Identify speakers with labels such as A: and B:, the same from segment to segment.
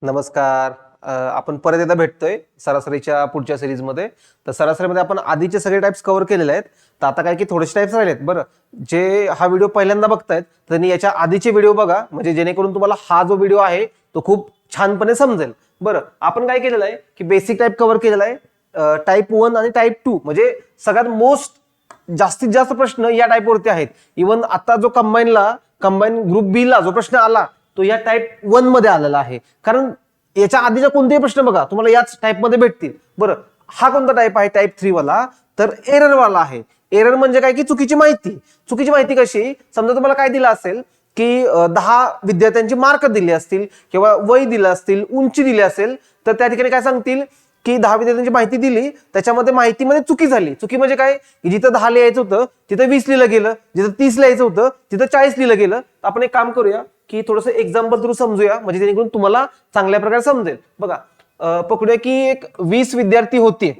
A: नमस्कार. आपण परत एकदा भेटतोय सरासरीच्या पुढच्या सिरीजमध्ये. तर सरासरीमध्ये आपण आधीचे सगळे टाइप्स कव्हर केलेले आहेत. तर आता काय की थोडेसे टाइप्स राहिलेत. बरं, जे हा व्हिडिओ पहिल्यांदा बघतायत त्यांनी याच्या आधीचे व्हिडिओ बघा, म्हणजे जेणेकरून तुम्हाला हा जो व्हिडिओ आहे तो खूप छानपणे समजेल. बरं, आपण काय केलेलं आहे की बेसिक टाइप कव्हर केलेला आहे. टाइप 1 आणि टाइप 2 म्हणजे सगळ्यात मोस्ट जास्तीत जास्त प्रश्न या टाइपवरती आहेत. इव्हन आता जो कंबाईन ग्रुप बी ला जो प्रश्न आला तो या टाइप 1 मध्ये आलेला आहे. कारण याच्या आधीचा कोणतेही प्रश्न बघा तुम्हाला याच टाइप मध्ये भेटतील. बरं, हा कोणता टाइप आहे टाइप 3 वाला? तर एरर वाला आहे. एरर म्हणजे काय की चुकीची माहिती कशी? समजा तुम्हाला काय दिलं असेल की 10 विद्यार्थ्यांची मार्क दिले असतील किंवा वय दिलं असतील, उंची दिली असेल, तर त्या ठिकाणी काय सांगतील की 10 विद्यार्थ्यांची माहिती दिली, त्याच्यामध्ये माहितीमध्ये चुकी झाली. चुकी म्हणजे काय की जिथं 10 लिहायचं होतं तिथं 20 लिहिलं गेलं, जिथं 30 लिहायचं होतं तिथं 40 लिहिलं गेलं. आपण एक काम करूया की थोडंसं एक्झाम्पल थ्रू समजूया, म्हणजे जेणेकरून तुम्हाला चांगल्या प्रकारे समजेल. बघा, पकडूया की एक 20 विद्यार्थी होते.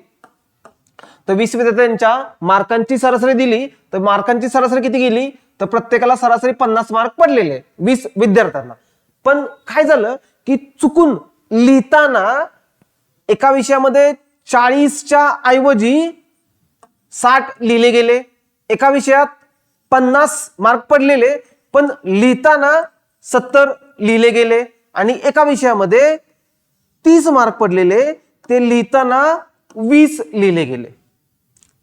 A: तर 20 विद्यार्थ्यांच्या मार्कांची सरासरी दिली, तर मार्कांची सरासरी किती गेली? तर प्रत्येकाला सरासरी 50 मार्क पडलेले 20 विद्यार्थ्यांना. पण काय झालं की चुकून लिहिताना एका विषयामध्ये 40च्या ऐवजी 60 लिहिले गेले. एका विषयात 50 मार्क पडलेले पण लिहिताना 70 लिहिले गेले. आणि एका विषयामध्ये 30 मार्क पडलेले ते लिहिताना 20 लिहिले गेले.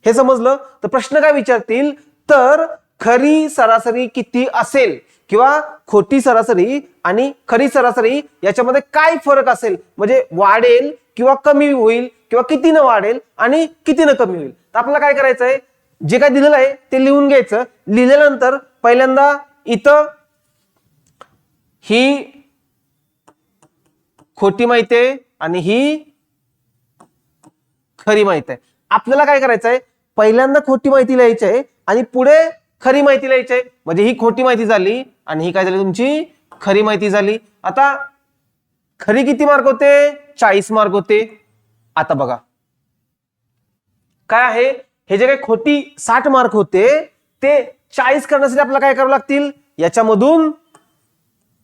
A: हे समजलं? तर प्रश्न काय विचारतील, तर खरी सरासरी किती असेल किंवा खोटी सरासरी आणि खरी सरासरी याच्यामध्ये काय फरक असेल, म्हणजे वाढेल किंवा कमी होईल किंवा कितीनं वाढेल आणि कितीनं कमी होईल. तर आपल्याला काय करायचंय, जे काय दिलेलं आहे ते लिहून घ्यायचं. लिहिल्यानंतर पहिल्यांदा इथं ही खोटी माहिती आहे आणि ही खरी माहिती आहे. आपल्याला काय करायचंय, पहिल्यांदा खोटी माहिती लिहायची आहे आणि पुढे खरी माहिती लिहायची आहे. म्हणजे ही खोटी माहिती झाली आणि ही काय झाली, तुमची खरी माहिती झाली. आता खरी किती मार्क होते? 40 मार्क होते. आता बघा काय आहे, हे जे काही खोटी 60 मार्क होते ते 40 करण्यासाठी आपल्याला काय करावं लागतील, याच्यामधून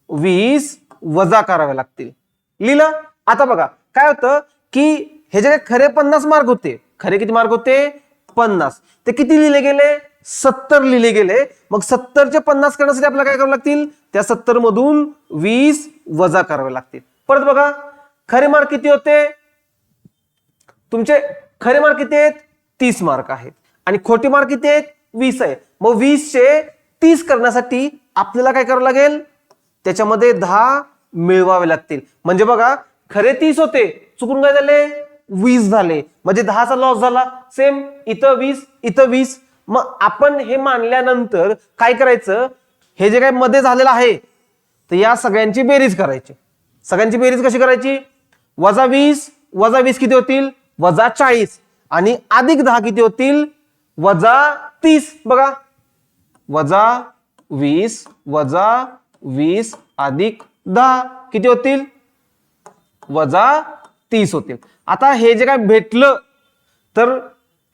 A: 20 वजा करावे लागतील. लिहिलं? आता बघा काय होतं की हे जे काही खरे 50 मार्क होते, खरे किती मार्क होते? 50. ते किती लिहिले गेले? 70 लिहिले गेले. मग 70चे 50 करण्यासाठी आपल्याला काय करावं लागतील, त्या 70 मधून 20 वजा करावे लागतील. परत बघा, खरे मार्क किती होते तुमचे? खरे मार्क किती आहेत? 30 मार्क आहेत. आणि खोटे मार्क किती आहेत? 20 आहे. मग 20 चे 30 करण्यासाठी आपल्याला काय करावं लागेल, त्याच्यामध्ये 10 मिळवावे लागतील. म्हणजे बघा, खरे 30 होते, चुकून काय झाले? 20 झाले. म्हणजे 10चा लॉस झाला. सेम इथं 20, इथं 20. मग आपण हे मानल्यानंतर काय करायचं, हे जे काही मध्ये झालेलं आहे तर या सगळ्यांची बेरीज करायची. सगळ्यांची बेरीज कशी करायची? वजा 20 किती होतील? वजा 40. आणि अधिक 10 किती होतील? वजा 30. बघा, वजा 20 अधिक 10 किती होतील? वजा 30 होतील. आता हे जे काय भेटलं, तर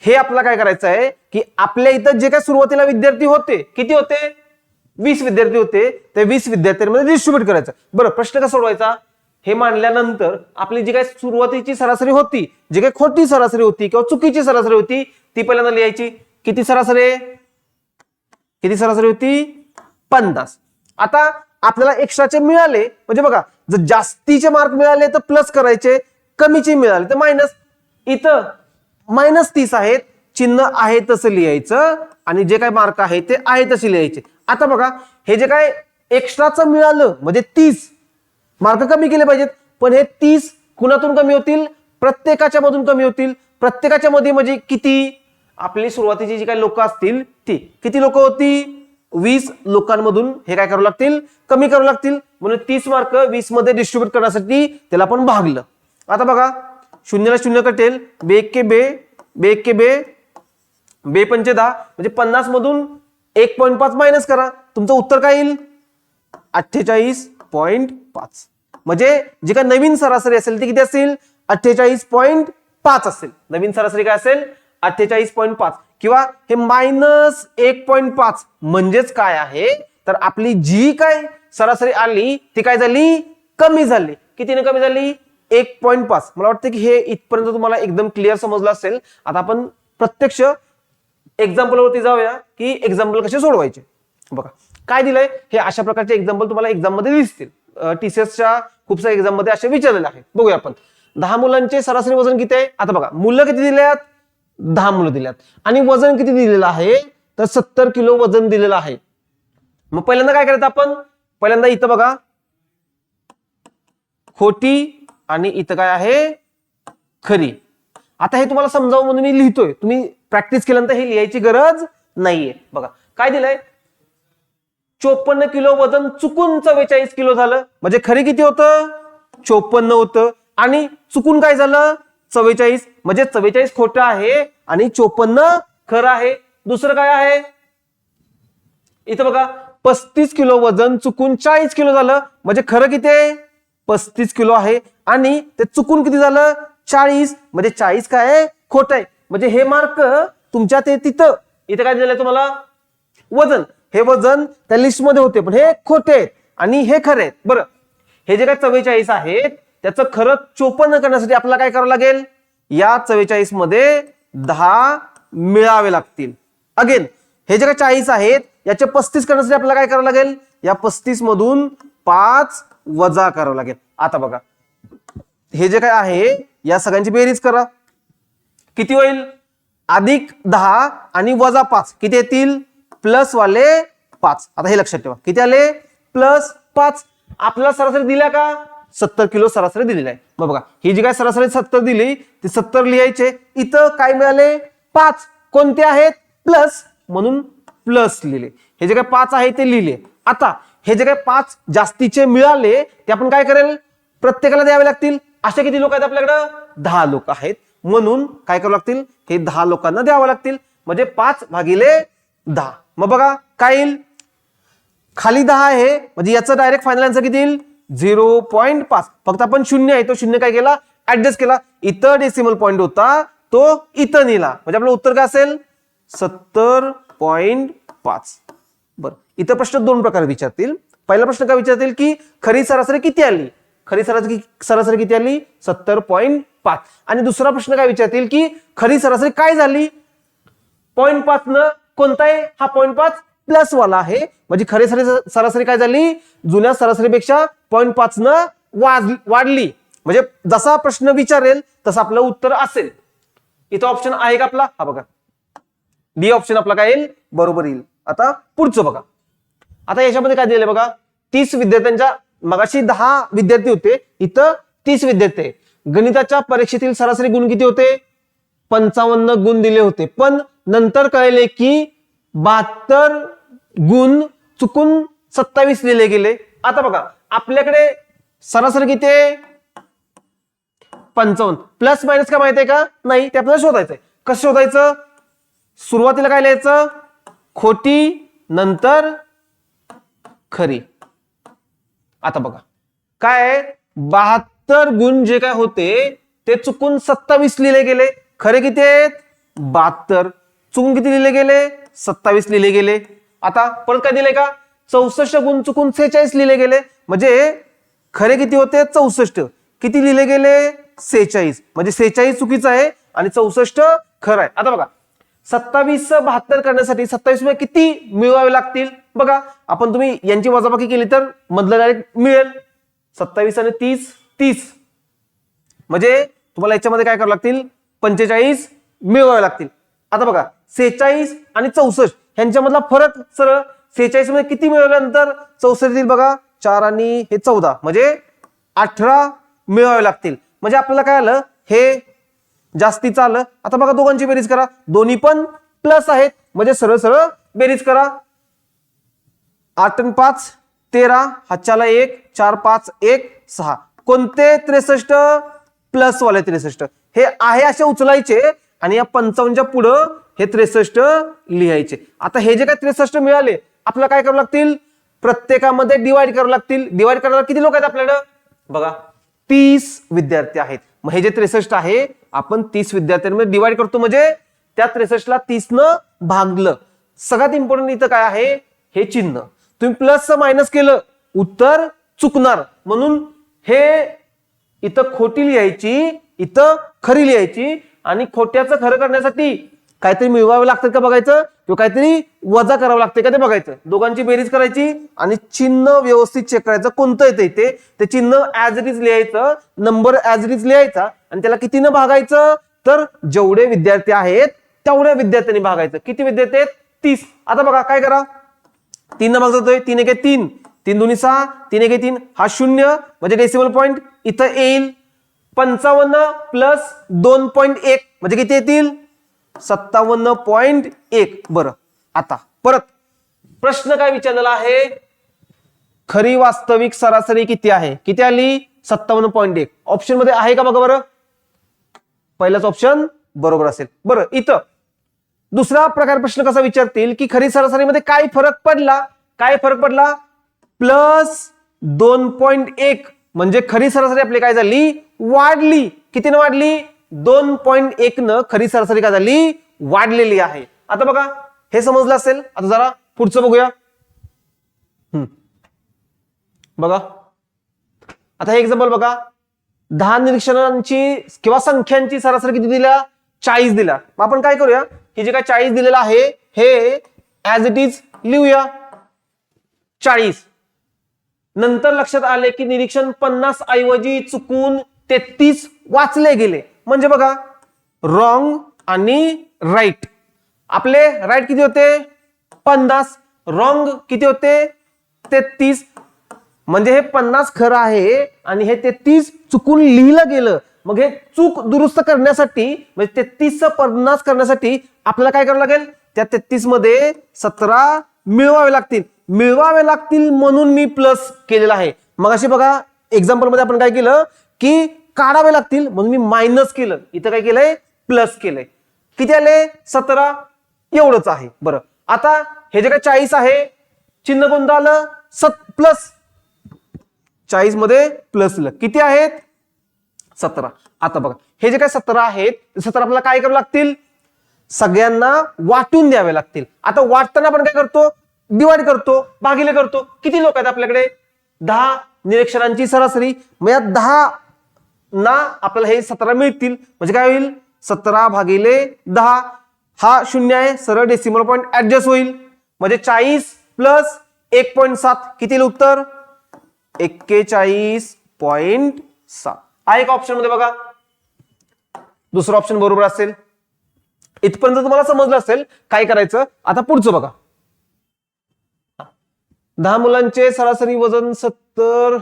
A: हे आपल्याला काय करायचं आहे की आपल्या इथं जे काय सुरुवातीला विद्यार्थी होते, किती होते? 20 विद्यार्थी होते. ते 20 विद्यार्थ्यांमध्ये डिस्ट्रीब्यूट करायचं. बरं, प्रश्न कसा सोडवायचा? हे मानल्यानंतर आपली जी काय सुरुवातीची सरासरी होती, जी काही खोटी सरासरी होती किंवा चुकीची सरासरी होती, ती पहिल्यांदा लिहायची. किती सरासरी होती? 50. आता आपल्याला एक्स्ट्राचे मिळाले, म्हणजे बघा, जर जास्तीचे मार्क मिळाले तर प्लस करायचे, कमीचे मिळाले तर मायनस. इथं -30 आहेत, चिन्ह आहे तसं लिहायचं आणि जे काही मार्क आहे ते आहे तसे लिहायचे. आता बघा, हे जे काय एक्स्ट्राचं मिळालं म्हणजे 30 मार्क कमी केले पाहिजेत. पण हे 30 कुणातून कमी होतील? प्रत्येकाच्या मधून कमी होतील. प्रत्येकाच्या मध्ये म्हणजे किती? आपली सुरुवातीची जी काही लोक असतील ती किती लोक होती? 20 लोकांमधून हे काय करावं लागतील? कमी करावं लागतील. म्हणून 30 मार्क 20 मध्ये डिस्ट्रीब्यूट करण्यासाठी त्याला आपण भागलं. आता बघा, 0 ला 0 कटेल, बे एक के बे, बे पंचे 10, म्हणजे 50 मधून 1.5 मायनस करा. तुमचं उत्तर काय येईल? 48.5. म्हणजे जी काय नवीन सरासरी असेल ती किती असेल? 48.5 असेल. नवीन सरासरी काय असेल? 48.5. किंवा हे -1.5 म्हणजेच काय आहे, तर आपली जी काय सरासरी आली ती काय झाली? कमी झाली. कितीने कमी झाली 1.5. मला वाटतं की हे इथपर्यंत तुम्हाला एकदम क्लिअर समजलं असेल. आता आपण प्रत्यक्ष एक्झाम्पल वरती जाऊया की एक्झाम्पल कसे सोडवायचे. बघा काय दिलंय, हे अशा प्रकारचे एक्झाम्पल तुम्हाला एक्झाम मध्ये दिसतील. TCSच्या खूप साऱ्या एक्झाम मध्ये असे विचारलेले आहेत. बघूया आपण. 10 मुलांचे सरासरी वजन किती आहे. आता बघा मुलं किती दिल्यात, 10 मुलं दिल्यात आणि वजन किती दिलेलं आहे तर 70 किलो वजन दिलेलं आहे. मग पहिल्यांदा काय करायचं आपण, पहिल्यांदा इथं बघा खोटी आणि इथं काय आहे खरी. आता हे तुम्हाला समजावं म्हणून मी लिहितोय, तुम्ही प्रॅक्टिस केल्यानंतर हे लिहायची गरज नाहीये. बघा काय दिलंय, 54 किलो वजन चुकून 44 किलो झालं. म्हणजे खरी किती होतं 54 होतं आणि चुकून काय झालं 44. म्हणजे 44 खोटं आहे आणि 54 खरं आहे. दुसरं काय आहे इथं बघा 35 किलो वजन चुकून 40 किलो झालं. म्हणजे खरं किती आहे 35 किलो आहे आणि ते चुकून किती झालं 40. म्हणजे 40 काय आहे खोटं आहे. म्हणजे हे मार्क तुमच्या ते तिथं इथं काय दिलंय तुम्हाला वजन, हे वजन त्या लिस्ट मध्ये होते पण हे खोटे आहेत आणि हे खरे आहेत. बरं हे जे काय 44 आहेत त्याचं खरं 54 करण्यासाठी आपल्याला काय करावं लागेल, या 44 मध्ये 10 मिळावे लागतील. अगेन हे जे काय 40 आहेत याचे 35 करण्यासाठी आपल्याला काय करावं लागेल, या 35 मधून 5 वजा करावं लागेल. आता बघा हे जे काय आहे या सगळ्यांची बेरीज करा, किती होईल अधिक 10 आणि वजा 5 किती येतील प्लस वाले 5. आता हे लक्षात ठेवा किती आले प्लस 5. आपल्याला सरासरी दिल्या का 70 किलो सरासरी दिलेली आहे. मग बघा ही जी काय सरासरी 70 दिली ती 70 लिहायचे. इथं काय मिळाले 5 कोणते आहेत प्लस म्हणून प्लस लिहिले. हे जे काय 5 आहे ते लिहिले. आता हे जे काय 5 जास्तीचे मिळाले ते आपण काय करेल प्रत्येकाला द्यावे लागतील. असे किती लोक आहेत आपल्याकडं 10 लोक आहेत म्हणून काय करावं लागतील हे 10 लोकांना द्यावं लागतील. म्हणजे 5 भागिले 10. मग बघा काय येईल खाली 10 आहे म्हणजे याचं डायरेक्ट फायनल आन्सर किती येईल 0.5. फक्त आपण शून्य आहे तो शून्य काय केला ऍडजस्ट केला. इथं डेसिमल पॉईंट होता तो इथं नेला म्हणजे आपलं उत्तर काय असेल 70.5. बरं इथं प्रश्न 2 प्रकारे विचारतील. पहिला प्रश्न काय विचारतील की खरी सरासरी किती आली, खरी सरासरी किती आली 70.5. आणि दुसरा प्रश्न काय विचारतील की खरी सरासरी काय झाली 0.5 न कोणता आहे हा 0.5 प्लस वाला आहे. म्हणजे खरी सरासरी काय झाली जुन्या सरासरीपेक्षा 0.5 न वाढली. म्हणजे जसा प्रश्न विचारेल तसं आपलं उत्तर असेल. इथं ऑप्शन आहे का आपला, हा बघा डी ऑप्शन आपला काय येईल बरोबर येईल. आता पुढचं बघा. आता याच्यामध्ये काय दिले बघा 30 विद्यार्थ्यांच्या मगाशी 10 विद्यार्थी होते इथं 30 विद्यार्थी आहे. गणिताच्या परीक्षेतील सरासरी गुण किती होते 55 गुण दिले होते. पण नंतर कळले की 72 गुण चुकून 27 लिहिले गेले. आता बघा आपल्याकडे सरासरी किती आहे 55 प्लस मायनस का माहिती आहे का नाही ते आपल्याला शोधायचंय. कसं शोधायचं सुरुवातीला काय लिहायचं खोटी नंतर खरी. आता बघा काय 72 गुण जे काय होते ते चुकून 27 लिहिले गेले. खरे किती आहेत 72 चुकून किती लिहिले गेले 27 लिहिले गेले. आता परत काय दिले का 64 गुण चुकून 46 लिहिले गेले. म्हणजे खरे किती होते 64 किती लिहिले गेले 46. म्हणजे 46 चुकीचं आहे आणि 64 खरं आहे. आता बघा 27 72 करण्यासाठी 27 मध्ये किती मिळवावे लागतील बघा आपण तुम्ही यांची वजाबाकी केली तर मधलं डायरेक्ट मिळेल 27 आणि 30 म्हणजे तुम्हाला याच्यामध्ये काय करावं लागतील 45 मिळवावे लागतील. आता बघा 46 आणि 64 ह्यांच्यामधला फरक सरळ 46 मध्ये किती मिळवल्यानंतर 64 येईल बघा 4 आणि हे 14 म्हणजे 18 मिळवावे लागतील. म्हणजे आपल्याला काय आलं हे जास्तीचं आलं. आता बघा दोघांची बेरीज करा दोन्ही पण प्लस आहेत म्हणजे सरळ सरळ बेरीज करा 8 आणि 5 13 हातच्याला 1 4 5 1 6 कोणते 63 प्लस वाले 63 हे आहे असे उचलायचे आणि या 55च्या पुढं हे 63 लिहायचे. आता हे जे काय 63 मिळाले आपल्याला काय करावं लागतील प्रत्येकामध्ये डिवाइड करावं लागतील. डिवाइड करायला किती लोक आहेत आपल्याकडं बघा 30 विद्यार्थी आहेत. मग हे जे 63 आहे आपण 30 विद्यार्थ्यांमध्ये डिवाइड करतो म्हणजे त्या 63 ला 30 न भागलं. सगळ्यात इम्पॉर्टंट इथं काय आहे हे चिन्ह तुम्ही प्लस मायनस केलं उत्तर चुकणार म्हणून हे इथं खोटी लिहायची, इथं खरी लिहायची, आणि खोट्याचं खरं करण्यासाठी काहीतरी मिळवावे लागतं का बघायचं, किंवा काहीतरी वजा करावं लागते का ते बघायचं. दोघांची बेरीज करायची आणि चिन्ह व्यवस्थित चेक करायचं कोणतं येतं इथे, ते चिन्ह ऍज इट इज लिहायचं, नंबर ऍज इट इज लिहायचा, आणि त्याला कितीनं भागायचं, तर जेवढे विद्यार्थी आहेत तेवढ्या विद्यार्थ्यांनी भागायचं. किती विद्यार्थी आहेत, 30. आता बघा काय करा, 3 न भाग जातोय, 3 1 3, 3 2 6, 3 1 3, हा 0 म्हणजे डेसिमल पॉईंट इथं येईल. 55 प्लस 2.1 म्हणजे किती येतील, 57.1. बरं, आता परत प्रश्न काय विचारलेला आहे, खरी वास्तविक सरासरी किती आहे, किती आली, 57.1. ऑप्शन मध्ये आहे का बघा बरं, पहिलाच ऑप्शन बरोबर असेल. बरं, इथं दुसरा प्रकार प्रश्न कसा विचारतील की खरी सरासरीमध्ये काय फरक पडला, काय फरक पडला, प्लस 2.1 म्हणजे खरी सरासरी आपली काय झाली, वाढली. कितीनं वाढली, 2.1 न खरी सरासरी काय झाली, वाढलेली आहे. आता बघा हे समजलं असेल. आता जरा पुढचं बघूया. बघा आता हे एक्झाम्पल बघा, 10 निरीक्षणांची किंवा संख्यांची सरासरी किती दिल्या, 40 दिल्या. आपण काय करूया, हे जे काय 40 दिलेलं आहे हे ऍज इट इज लिहूया 40. नंतर लक्षात आले की निरीक्षण 50 ऐवजी चुकून 33 वाचले गेले. म्हणजे बघा रॉंग आणि राईट, आपले राईट किती होते 50, रॉंग किती होते 33. म्हणजे हे 50 खरं आहे आणि हे 33 चुकून लिहिलं गेलं. मग हे चूक दुरुस्त करण्यासाठी म्हणजे 33 50 करण्यासाठी आपल्याला काय करावं लागेल, त्या 33 मध्ये 17 मिळवावे लागतील. मिळवावे लागतील म्हणून मी प्लस केलेला आहे. मग अशी बघा एक्झाम्पल मध्ये आपण काय केलं की काढावे लागतील म्हणून मी मायनस केलं, इथं काय केलंय प्लस केलंय. किती आले 17, एवढंच आहे. बरं, आता हे जे काय 40 आहे चिन्ह कोणतं आलं, प्लस, 40 मध्ये प्लस किती आहेत 17. आता बघा हे जे काय 17 आहेत 17 आपल्याला काय करावं लागतील, सगळ्यांना वाटून द्यावे लागतील. आता वाटताना आपण काय करतो, डिवाइड करतो, भागिले करतो. किती लोक आहेत आपल्याकडे, 10 निरीक्षणांची सरासरी. मग या 10 ना आपल्याला हे 17 मिळतील. म्हणजे काय होईल 17 भागिले 10, हा 0 आहे, सरळ डेसिमल पॉईंट ऍडजस्ट होईल. म्हणजे 40 प्लस 1.7 किती येईल उत्तर 41.7 आहे का ऑप्शन मध्ये बघा. दुसरा ऑप्शन बरोबर असेल. इथपर्यंत तुम्हाला समजलं असेल काय करायचं. आता पुढचं बघा, 10 मुलांचे सरासरी वजन 70.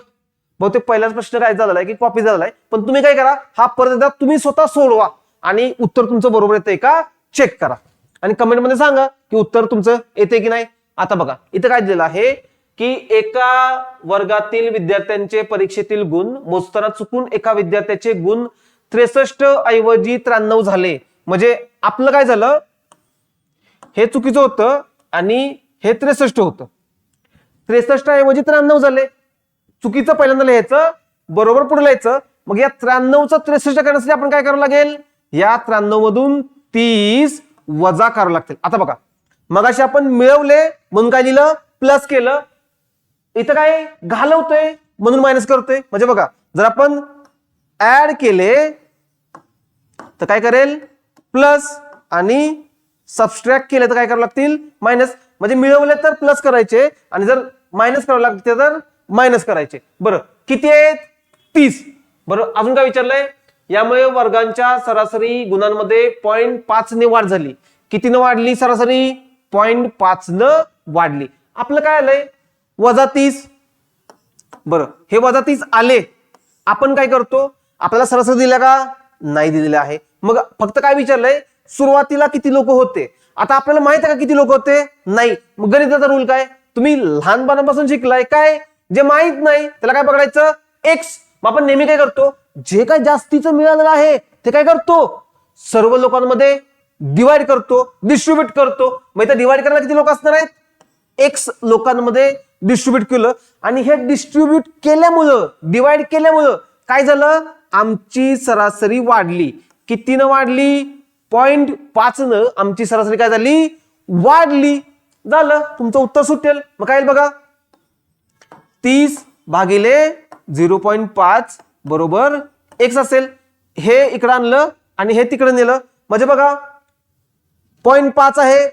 A: बहुतेक पहिलाच प्रश्न काय झालेला आहे की कॉपी झालेला आहे, पण तुम्ही काय करा, हा परत एकदा तुम्ही स्वतः सोडवा आणि उत्तर तुमचं बरोबर येतंय का चेक करा आणि कमेंट मध्ये सांगा की उत्तर तुमचं येते की नाही. आता बघा इथं काय दिलेलं आहे की एका वर्गातील विद्यार्थ्यांचे परीक्षेतील गुण मोजताना चुकून एका विद्यार्थ्याचे गुण 63 ऐवजी 93 झाले. म्हणजे आपलं काय झालं, हे चुकीचं होतं आणि हे 63 होतं. 63 ऐवजी 93 झाले. चुकीचं पहिल्यांदा लिहायचं, बरोबर पुढे लिहायचं. मग या 93चं 63 करण्यासाठी आपण काय करावं लागेल, या 93 मधून 30 वजा करावं लागतील. आता बघा मगाशी आपण मिळवले म्हणून काय लिहिलं प्लस केलं, इथं काय घालवतोय म्हणून मायनस करतोय. म्हणजे बघा जर आपण ऍड केले तर काय करेल प्लस आणि सबस्ट्रॅक्ट केले तर काय करावं लागतील मायनस. म्हणजे मिळवले तर प्लस करायचे आणि जर मायनस करावं लागते तर मायनस करायचे. बरं किती आहेत 30. बरं अजून काय विचारलंय, यामुळे वर्गांच्या सरासरी गुणांमध्ये 0.5 ने वाढ झाली. कितीनं वाढली सरासरी 0.5 न वाढली. आपलं काय आलंय -30. बरं हे -30 आले, आपण काय करतो, आपल्याला सरासरी दिल्या का नाही दिलेल्या आहे. मग फक्त काय विचारलंय सुरुवातीला किती लोक होते. आता आपल्याला माहित आहे का किती लोक होते, नाही. मग गणिताचा रूल काय तुम्ही लहानपणापासून शिकलाय, काय जे माहित नाही त्याला काय पकडायचं एक्स. मग आपण नेहमी काय करतो, जे काय जास्तीचं मिळालेलं आहे ते काय करतो सर्व लोकांमध्ये डिवाइड करतो, डिस्ट्रीब्युट करतो. मग इथं डिवाइड करायला किती लोक असणार आहेत, एक्स लोकांमध्ये डिस्ट्रीब्युट केलं. आणि हे डिस्ट्रीब्युट केल्यामुळं डिवाइड केल्यामुळं काय झालं, आमची सरासरी वाढली. कितीनं वाढली 0.5 न आमची सरासरी काय झाली वाढली. झालं तुमचं उत्तर सुटेल. मग काय बघा 30 भागिले 0.5 बरोबर एक्स असेल, हे इकडं आणलं आणि हे तिकडे नेलं, म्हणजे बघा 0.5 आहे.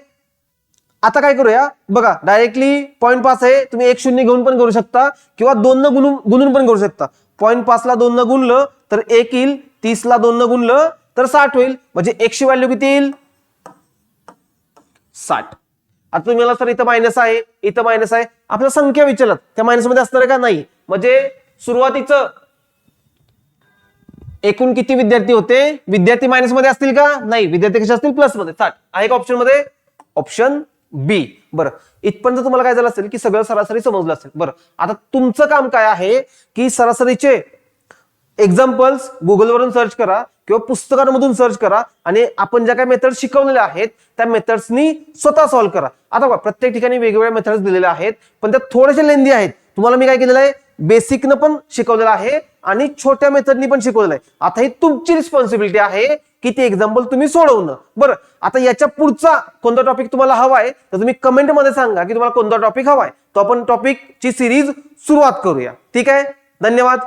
A: आता काय करूया बघा, डायरेक्टली 0.5 आहे, तुम्ही 1 0 घेऊन पण करू शकता किंवा 2 न गुणून पण करू शकता. 0.5 ला 2 न गुणलं तर 1 येईल, 30 ला 2 न गुणलं तर 60 होईल, म्हणजे x ची व्हॅल्यू किती येईल 60. आता तुम्ही मला सर इथं मायनस आहे, इथं मायनस आहे, आपल्या संख्या विचारत त्या मायनस मध्ये असणार का नाही, म्हणजे सुरुवातीचं एकूण किती विद्यार्थी होते, विद्यार्थी मायनस मध्ये असतील का नाही, विद्यार्थी कसे असतील प्लस मध्ये 60 आहे का ऑप्शन मध्ये, ऑप्शन बी. बरं, इथपर्यंत तुम्हाला काय झालं असेल की सगळं सरासरी समजलं असेल. बरं, आता तुमचं काम काय आहे की सरासरीचे एक्झाम्पल्स गुगलवरून सर्च करा किंवा पुस्तकांमधून सर्च करा आणि आपण ज्या काही मेथड शिकवलेल्या आहेत त्या मेथड्सनी स्वतः सॉल्व्ह करा. आता बघा, प्रत्येक ठिकाणी वेगवेगळ्या मेथड्स दिलेल्या आहेत, पण त्या थोडेसे लेंदी आहेत. तुम्हाला मी काय केलेलं आहे, बेसिकनं पण शिकवलेलं आहे आणि छोट्या मेथडनी पण शिकवलेलं आहे. आता ही तुमची रिस्पॉन्सिबिलिटी आहे की ते एक्झाम्पल तुम्ही सोडवणं. बरं, आता याच्या पुढचा कोणता टॉपिक तुम्हाला हवाय तर तुम्ही कमेंटमध्ये सांगा की तुम्हाला कोणता टॉपिक हवाय, तो आपण टॉपिकची सिरीज सुरुवात करूया. ठीक आहे, धन्यवाद.